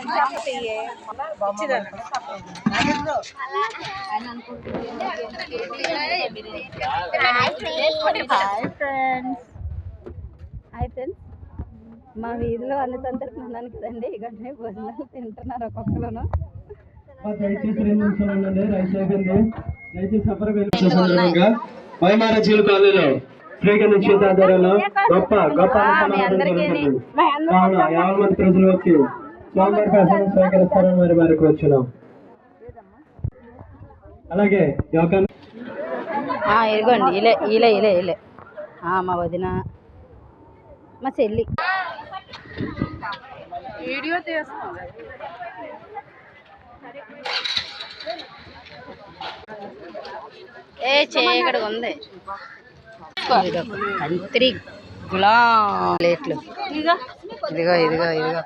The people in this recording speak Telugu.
హాయ్ ఫ్రెండ్స్, మా వీధిలో అన్నదందరికి ఉన్నాను కదండి. ఇక్కడనే భోజనాలు తింటున్నారు ఒక్కొక్కరు. కాలనీలో ఫ్రీగా నిశ్చిత ఆధారాలు గొప్ప గొప్ప యాభై మంది ప్రజలు వచ్చి స్వామివారి ప్రసాదం స్వీకరిస్తారని మరి వారికి వచ్చినాం. అలాగే ఇదిగోండి ఇలే ఇలే ఇలే ఇలే మా వదిన, మా చెల్లి వీడియో తీస్తుంది. చేయగడు ఉంది కంత్రి గులాం ప్లేట్లు. ఇదిగో ఇదిగో ఇదిగో